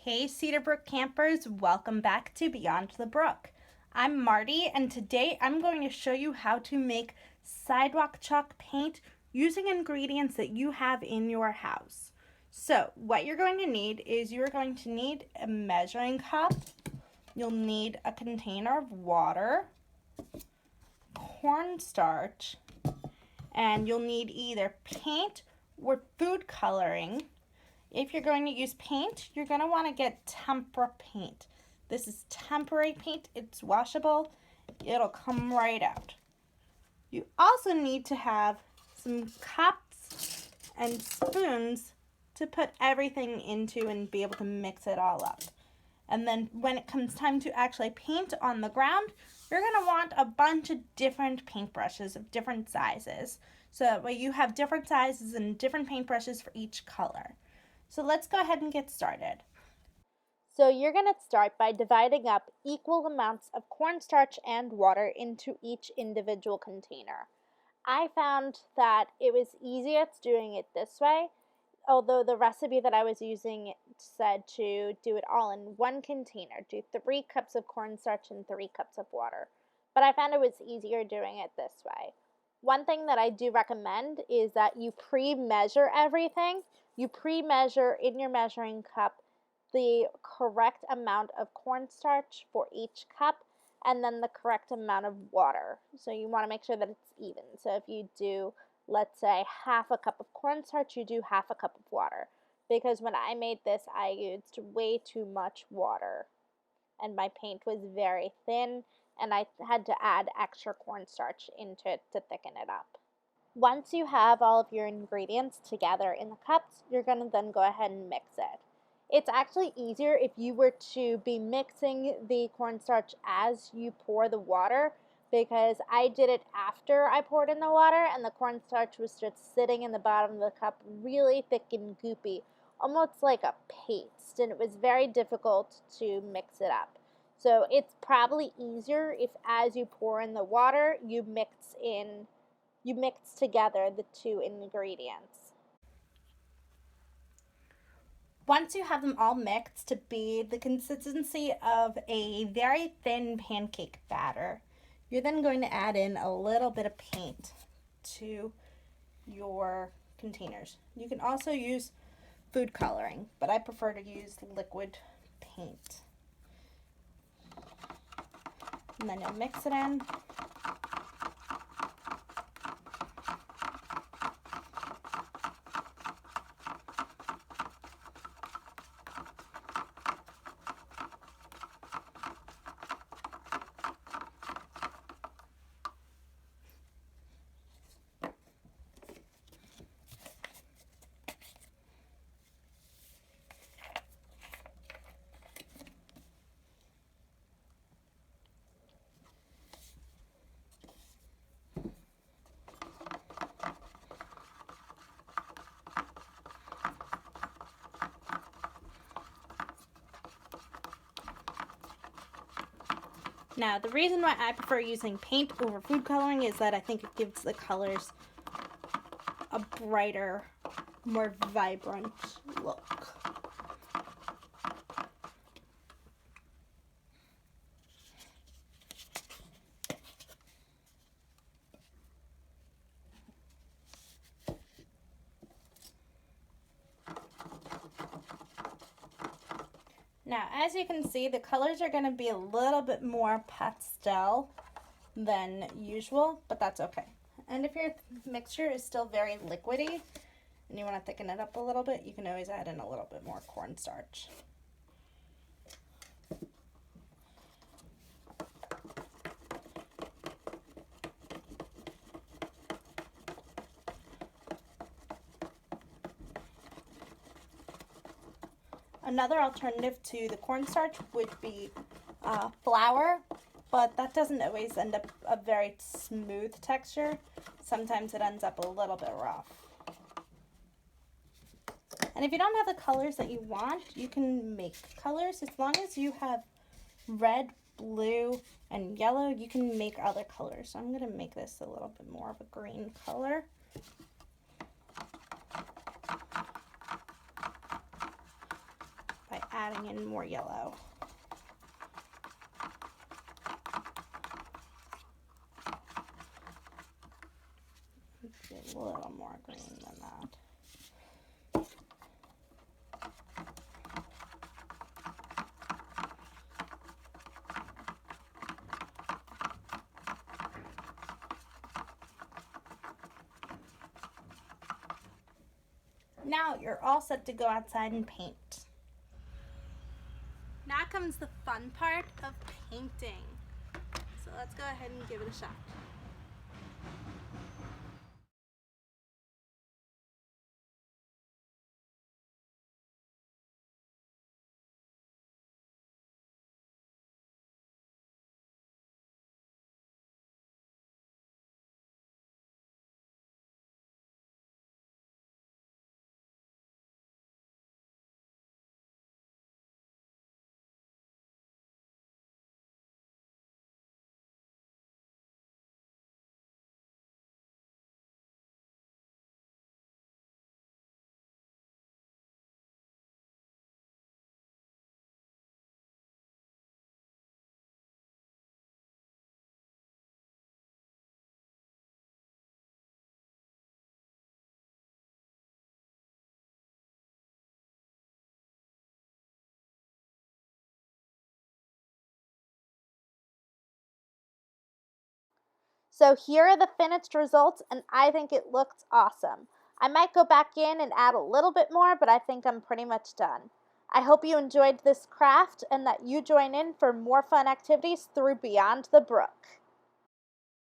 Hey Cedarbrook campers, welcome back to Beyond the Brook. I'm Marty and today I'm going to show you how to make sidewalk chalk paint using ingredients that you have in your house. So what you're going to need is you're going to need a measuring cup, you'll need a container of water, cornstarch, and you'll need either paint or food coloring. If you're going to use paint, you're going to want to get tempera paint. This is temporary paint. It's washable. It'll come right out. You also need to have some cups and spoons to put everything into and be able to mix it all up. And then when it comes time to actually paint on the ground, you're going to want a bunch of different paintbrushes of different sizes. So that way you have different sizes and different paintbrushes for each color. So let's go ahead and get started. So you're going to start by dividing up equal amounts of cornstarch and water into each individual container. I found that it was easiest doing it this way, although the recipe that I was using said to do it all in one container. Do 3 cups of cornstarch and 3 cups of water. But I found it was easier doing it this way. One thing that I do recommend is that you pre-measure everything. You pre-measure in your measuring cup the correct amount of cornstarch for each cup and then the correct amount of water. So you want to make sure that it's even. So if you do, let's say, half a cup of cornstarch, you do half a cup of water. Because when I made this, I used way too much water and my paint was very thin and I had to add extra cornstarch into it to thicken it up. Once you have all of your ingredients together in the cups, you're going to then go ahead and mix it. It's actually easier if you were to be mixing the cornstarch as you pour the water, because I did it after I poured in the water and the cornstarch was just sitting in the bottom of the cup really thick and goopy, almost like a paste, and it was very difficult to mix it up. So it's probably easier if as you pour in the water, you mix together the 2 ingredients. Once you have them all mixed to be the consistency of a very thin pancake batter, you're then going to add in a little bit of paint to your containers. You can also use food coloring, but I prefer to use liquid paint. And then you'll mix it in. Now, the reason why I prefer using paint over food coloring is that I think it gives the colors a brighter, more vibrant look. Now, as you can see, the colors are going to be a little bit more pastel than usual, but that's okay. And if your mixture is still very liquidy and you want to thicken it up a little bit, you can always add in a little bit more cornstarch. Another alternative to the cornstarch would be flour, but that doesn't always end up a very smooth texture. Sometimes it ends up a little bit rough. And if you don't have the colors that you want, you can make colors. As long as you have red, blue, and yellow, you can make other colors. So I'm going to make this a little bit more of a green color. adding in more yellow. Let's do a little more green than that. Now you're all set to go outside and paint. Now comes the fun part of painting. So let's go ahead and give it a shot. So here are the finished results, and I think it looks awesome. I might go back in and add a little bit more, but I think I'm pretty much done. I hope you enjoyed this craft and that you join in for more fun activities through Beyond the Brook.